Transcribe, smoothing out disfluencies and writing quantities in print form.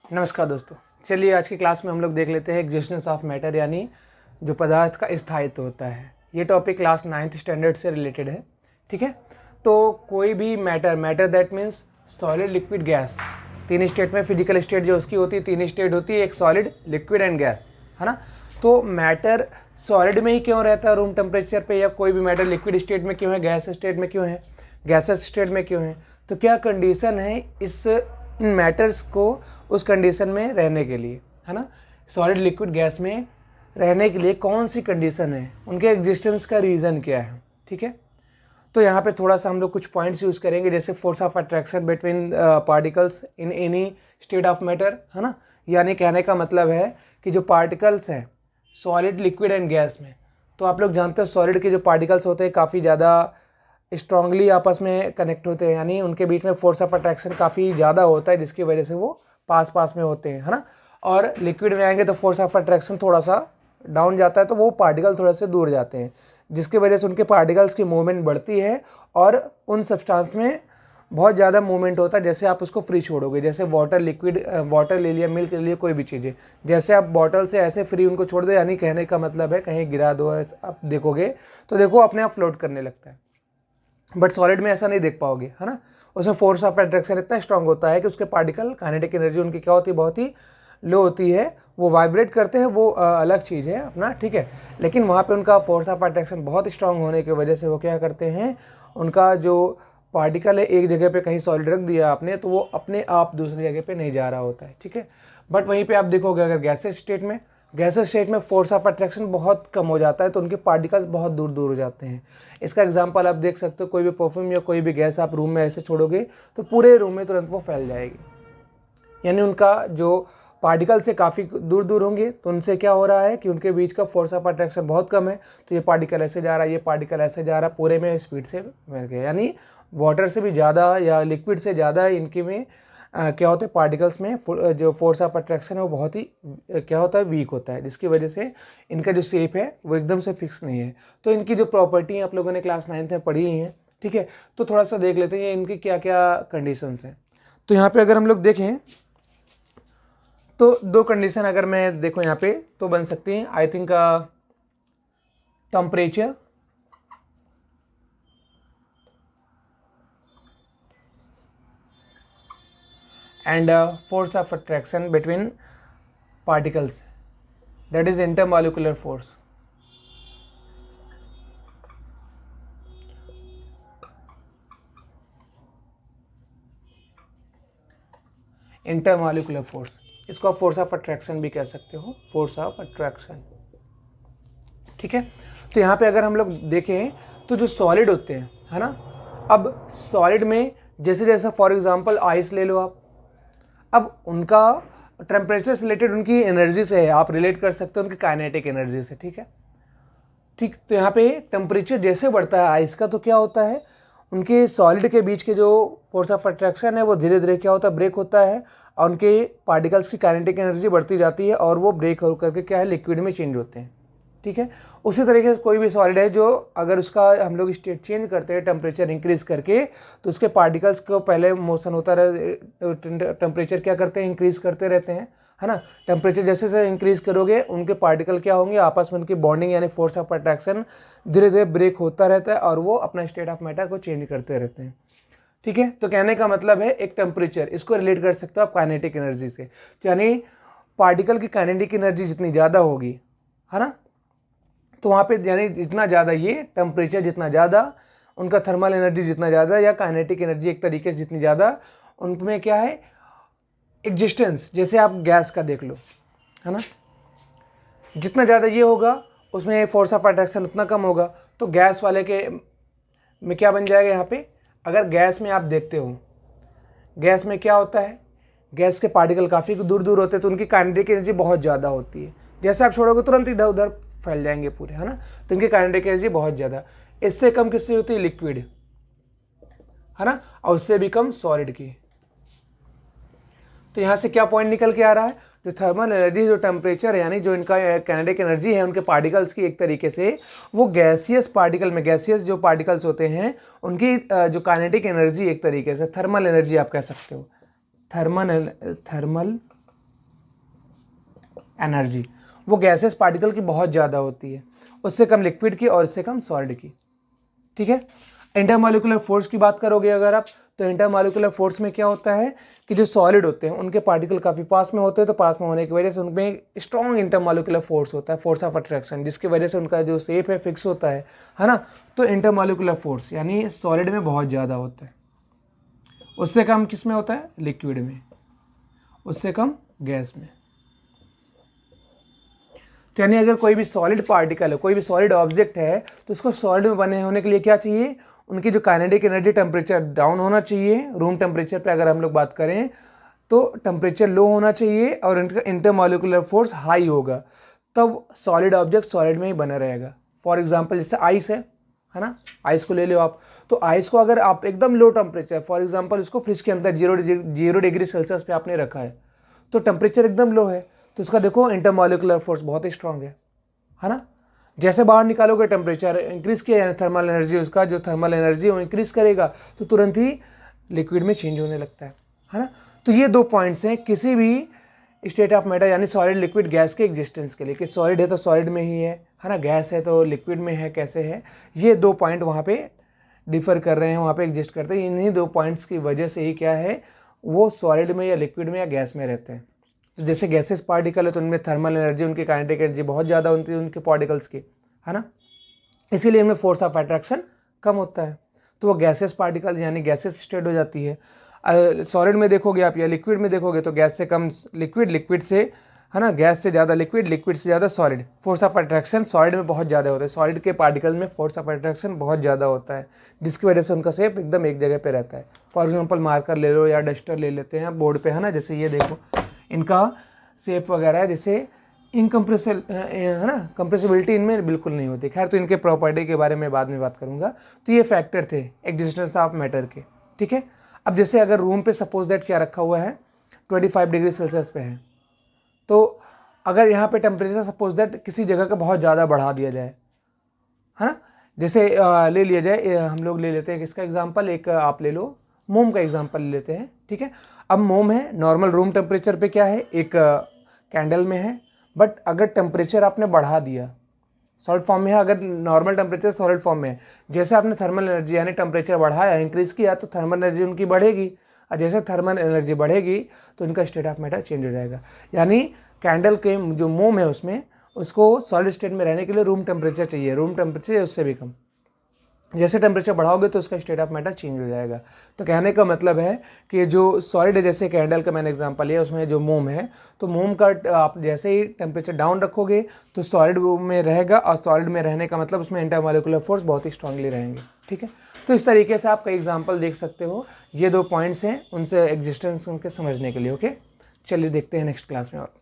नमस्कार दोस्तों, चलिए आज की क्लास में हम लोग देख लेते हैं एग्जिस्टेंस ऑफ मैटर, यानी जो पदार्थ का स्थायित्व होता है। ये टॉपिक क्लास 9th स्टैंडर्ड से रिलेटेड है। ठीक है, तो कोई भी matter that means solid, liquid, gas, तीन स्टेट में फिजिकल स्टेट जो उसकी होती है, तीन स्टेट होती है, एक सॉलिड, लिक्विड एंड गैस, है ना। तो मैटर सॉलिड में ही क्यों रहता है रूम टेम्परेचर पे, या कोई भी मैटर लिक्विड स्टेट में क्यों है, गैस स्टेट में क्यों है, गैसेस स्टेट में क्यों है, तो क्या कंडीशन है इन मैटर्स को उस कंडीशन में रहने के लिए, है ना। सॉलिड, लिक्विड, गैस में रहने के लिए कौन सी कंडीशन है, उनके एग्जिस्टेंस का रीज़न क्या है। ठीक है, तो यहाँ पे थोड़ा सा हम लोग कुछ पॉइंट्स यूज़ करेंगे, जैसे force of attraction between particles in any state of matter, है ना। यानी कहने का मतलब है कि जो पार्टिकल्स हैं सॉलिड, लिक्विड एंड गैस में, तो आप लोग जानते हो सॉलिड के जो पार्टिकल्स होते हैं काफ़ी ज़्यादा स्ट्रांगली आपस में कनेक्ट होते हैं, यानी उनके बीच में फोर्स ऑफ अट्रैक्शन काफ़ी ज़्यादा होता है, जिसकी वजह से वो पास में होते हैं, है ना। और लिक्विड में आएंगे तो फोर्स ऑफ अट्रैक्शन थोड़ा सा डाउन जाता है, तो वो पार्टिकल थोड़े से दूर जाते हैं, जिसकी वजह से उनके पार्टिकल्स की मूवमेंट बढ़ती है और उन सब्सटेंस में बहुत ज़्यादा मूवमेंट होता है। जैसे आप उसको फ्री छोड़ोगे, जैसे वाटर, लिक्विड, वाटर ले लिया, मिल्क ले लिया, कोई भी चीज़ें, जैसे आप बॉटल से ऐसे फ्री उनको छोड़ दो, यानी कहने का मतलब है कहीं गिरा दो, आप देखोगे तो देखो अपने आप फ्लोट करने लगता है। बट सॉलिड में ऐसा नहीं देख पाओगे, है ना। उसमें फोर्स ऑफ अट्रैक्शन इतना स्ट्रांग होता है कि उसके पार्टिकल, काइनेटिक एनर्जी उनकी क्या होती है, बहुत ही लो होती है, वो वाइब्रेट करते हैं, वो अलग चीज़ है अपना, ठीक है। लेकिन वहाँ पे उनका फोर्स ऑफ अट्रैक्शन बहुत स्ट्रांग होने की वजह से वो क्या करते हैं, उनका जो पार्टिकल है एक जगह पे कहीं सॉलिड रख दिया आपने, तो वो अपने आप दूसरी जगह पे नहीं जा रहा होता है, ठीक है। बट वहीं पे आप देखोगे अगर गैसेस स्टेट में फोर्स ऑफ अट्रैक्शन बहुत कम हो जाता है, तो उनके पार्टिकल्स बहुत दूर दूर हो जाते हैं। इसका एग्जांपल आप देख सकते हो, कोई भी परफ्यूम या कोई भी गैस आप रूम में ऐसे छोड़ोगे तो पूरे रूम में तुरंत वो फैल जाएगी, यानी उनका जो पार्टिकल से काफ़ी दूर दूर होंगे, तो उनसे क्या हो रहा है कि उनके बीच का फोर्स ऑफ अट्रैक्शन बहुत कम है, तो ये पार्टिकल ऐसे जा रहा है, ये पार्टिकल ऐसे जा रहा है, पूरे में स्पीड से मिल गया। यानी वाटर से भी ज़्यादा या लिक्विड से ज़्यादा इनके में क्या होता है, पार्टिकल्स में जो फोर्स ऑफ अट्रैक्शन है वो बहुत ही क्या होता है, वीक होता है, जिसकी वजह से इनका जो शेप है वो एकदम से फिक्स नहीं है। तो इनकी जो प्रॉपर्टी आप लोगों ने क्लास 9th में पढ़ी ही हैं, ठीक है। तो थोड़ा सा देख लेते हैं इनकी क्या क्या कंडीशंस हैं। तो यहाँ पे अगर हम लोग देखें तो दो कंडीशन अगर मैं देखूँ यहाँ पे तो बन सकती हैं, I think temperature and force of attraction between particles, that is intermolecular force. Intermolecular force, इसको आप फोर्स ऑफ अट्रैक्शन भी कह सकते हो, फोर्स ऑफ अट्रैक्शन, ठीक है। तो यहाँ पे अगर हम लोग देखें तो जो सॉलिड होते हैं, है ना, अब सॉलिड में जैसे फॉर एग्जांपल आइस ले लो आप, अब उनका टेम्परेचर से रिलेटेड उनकी एनर्जी से है, आप रिलेट कर सकते हो उनकी काइनेटिक एनर्जी से, ठीक है। ठीक, तो यहाँ पे टेम्परेचर जैसे बढ़ता है आइस का, तो क्या होता है, उनके सॉलिड के बीच के जो फोर्स ऑफ अट्रैक्शन है वो धीरे धीरे क्या होता है, ब्रेक होता है, और उनके पार्टिकल्स की काइनेटिक एनर्जी बढ़ती जाती है, और वो ब्रेक हो करके क्या है, लिक्विड में चेंज होते हैं, ठीक है। उसी तरीके से कोई भी सॉलिड है जो अगर उसका हम लोग स्टेट चेंज करते हैं टेम्परेचर इंक्रीज करके, तो उसके पार्टिकल्स को पहले मोशन होता रहे, टेम्परेचर क्या करते हैं, इंक्रीज करते रहते हैं, है ना। टेम्परेचर जैसे जैसे इंक्रीज करोगे उनके पार्टिकल क्या होंगे, आपस में उनकी बॉन्डिंग यानी फोर्स ऑफ अट्रैक्शन धीरे धीरे ब्रेक होता रहता है, और वो अपना स्टेट ऑफ मैटर को चेंज करते रहते हैं, ठीक है। तो कहने का मतलब है एक टेम्परेचर, इसको रिलेट कर सकते हो आप काइनेटिक एनर्जी से, यानी पार्टिकल की काइनेटिक एनर्जी जितनी ज़्यादा होगी, है ना, तो वहाँ पे यानी जितना ज़्यादा ये टेम्परेचर जितना ज़्यादा, उनका थर्मल एनर्जी जितना ज़्यादा, या काइनेटिक एनर्जी एक तरीके से जितनी ज़्यादा, उनमें क्या है एग्जिस्टेंस, जैसे आप गैस का देख लो, है ना, जितना ज़्यादा ये होगा उसमें फोर्स ऑफ अट्रैक्शन उतना कम होगा, तो गैस वाले के में क्या बन जाएगा यहाँ पे, अगर गैस में आप देखते हो, गैस में क्या होता है, गैस के पार्टिकल काफ़ी दूर दूर होते हैं, तो उनकी काइनेटिक एनर्जी बहुत ज़्यादा होती है, जैसे आप छोड़ोगे तुरंत इधर उधर फैल जाएंगे पूरे, है ना। तो इनकी काइनेटिक एनर्जी बहुत ज़्यादा, इससे कम किससे होती है, लिक्विड, है ना, और उससे भी कम सॉलिड की। तो यहाँ से क्या पॉइंट निकल के आ रहा है, जो थर्मल एनर्जी, जो टेम्परेचर है, यानी जो इनका काइनेटिक एनर्जी है उनके पार्टिकल्स की, एक तरीके से वो गैसियस पार्टिकल में, गैसियस जो पार्टिकल्स होते हैं उनकी जो काइनेटिक एनर्जी एक तरीके से थर्मल एनर्जी आप कह सकते हो, थर्मल एनर्जी वो गैसेस पार्टिकल की बहुत ज़्यादा होती है, उससे कम लिक्विड की और उससे कम सॉलिड की। ठीक है। इंटरमॉलिक्यूलर फोर्स की बात करोगे अगर आप, तो इंटरमॉलिक्यूलर फोर्स में क्या होता है कि जो सॉलिड होते हैं उनके पार्टिकल काफ़ी पास में होते हैं, तो पास में होने की वजह से उनमें स्ट्रॉन्ग इंटरमॉलिक्यूलर फोर्स होता है, फोर्स ऑफ अट्रैक्शन, जिसकी वजह से उनका जो शेप है फिक्स होता है ना। तो इंटरमॉलिक्यूलर फोर्स यानी सॉलिड में बहुत ज़्यादा होता है, उससे कम किस में होता है, लिक्विड में, उससे कम गैस में। तो यानी अगर कोई भी सॉलिड पार्टिकल है, कोई भी सॉलिड ऑब्जेक्ट है, तो उसको सॉलिड में बने होने के लिए क्या चाहिए, उनकी जो काइनेटिक एनर्जी टेम्परेचर डाउन होना चाहिए, रूम टेम्परेचर पे अगर हम लोग बात करें तो टेम्परेचर लो होना चाहिए और इनका इंटरमॉलिक्यूलर फोर्स हाई होगा, तब सॉलिड ऑब्जेक्ट सॉलिड में ही बना रहेगा। फॉर एग्जांपल जैसे आइस है ना, आइस को ले लो आप, तो आइस को अगर आप एकदम लो टेम्परेचर, फॉर एग्जांपल इसको फ्रिज के अंदर 0 डिग्री सेल्सियस पे आपने रखा है, तो टेम्परेचर एकदम लो है, तो उसका देखो इंटरमॉलिक्यूलर फोर्स बहुत ही स्ट्रांग है ना। जैसे बाहर निकालोगे टेम्परेचर इंक्रीज किया, यानी थर्मल एनर्जी, उसका जो थर्मल एनर्जी वो इंक्रीज करेगा, तो तुरंत ही लिक्विड में चेंज होने लगता है ना। तो ये 2 पॉइंट्स हैं किसी भी स्टेट ऑफ मैटर यानी सॉलिड लिक्विड गैस के एग्जिस्टेंस के लिए, कि सॉलिड है तो सॉलिड में ही है ना, गैस है तो लिक्विड में है, कैसे है, ये 2 पॉइंट वहाँ पे डिफर कर रहे हैं, वहाँ पे एग्जिस्ट करते हैं। इन्हीं 2 पॉइंट्स की वजह से ही क्या है, वो सॉलिड में या लिक्विड में या गैस में रहते हैं। तो जैसे गैसेस पार्टिकल है तो उनमें थर्मल एनर्जी, उनकी काइनेटिक एनर्जी बहुत ज़्यादा होती है उनके पार्टिकल्स की, है ना, इसीलिए इनमें फोर्स ऑफ अट्रैक्शन कम होता है, तो वो गैसेस पार्टिकल यानी गैसेस स्टेट हो जाती है। सॉलिड में देखोगे आप या लिक्विड में देखोगे तो गैस से कम लिक्विड, लिक्विड से, है ना, गैस से ज़्यादा लिक्विड, लिक्विड से ज़्यादा solid. Force of attraction solid में बहुत ज़्यादा होता है, सॉलिड के पार्टिकल में फोर्स ऑफ अट्रैक्शन बहुत ज़्यादा होता है, जिसकी वजह से उनका शेप एकदम एक जगह पे रहता है। फॉर एग्जांपल मार्कर ले लो या डस्टर ले लेते हैं बोर्ड पे, है ना, जैसे ये देखो इनका शेप वगैरह है, जैसे इनकम्प्रेसिबल है ना, कंप्रेसिबिलिटी इनमें बिल्कुल नहीं होती। खैर, तो इनके प्रॉपर्टी के बारे में बाद में बात करूँगा। तो ये फैक्टर थे एग्जिस्टेंस ऑफ मैटर के। ठीक है। अब जैसे अगर रूम पे सपोज दैट क्या रखा हुआ है, 25 डिग्री सेल्सियस पे है, तो अगर यहाँ पे टेम्परेचर सपोज दैट किसी जगह का बहुत ज़्यादा बढ़ा दिया जाए, है ना, जैसे ले लिया जाए, हम लोग ले लेते हैं किसका एग्जाम्पल, एक आप ले लो मोम का एग्जाम्पल ले लेते हैं। ठीक है। अब मोम है, नॉर्मल रूम टेम्परेचर पे क्या है, एक कैंडल में है, बट अगर टेम्परेचर आपने बढ़ा दिया, सॉलिड फॉर्म में है, अगर नॉर्मल टेम्परेचर सॉलिड फॉर्म में है, जैसे आपने थर्मल एनर्जी यानी टेम्परेचर बढ़ाया, इंक्रीज किया, तो थर्मल एनर्जी उनकी बढ़ेगी, और जैसे थर्मल एनर्जी बढ़ेगी तो इनका स्टेट ऑफ मैटर चेंज हो जाएगा। यानी कैंडल के जो मोम है उसमें, उसको सॉलिड स्टेट में रहने के लिए रूम टेम्परेचर चाहिए, रूम टेम्परेचर उससे भी कम, जैसे टेम्परेचर बढ़ाओगे तो उसका स्टेट ऑफ मैटर चेंज हो जाएगा। तो कहने का मतलब है कि जो सॉलिड है, जैसे कैंडल का मैंने एग्जांपल लिया, उसमें जो मोम है, तो मोम का आप जैसे ही टेम्परेचर डाउन रखोगे तो सॉलिड में रहेगा, और सॉलिड में रहने का मतलब उसमें इंटरमॉलिक्यूलर फोर्स बहुत ही स्ट्रांगली रहेंगे। ठीक है। तो इस तरीके से आप कई एग्जाम्पल देख सकते हो। ये 2 पॉइंट्स हैं, उनसे एग्जिस्टेंस उनके समझने के लिए। ओके, चलिए देखते हैं नेक्स्ट क्लास में और।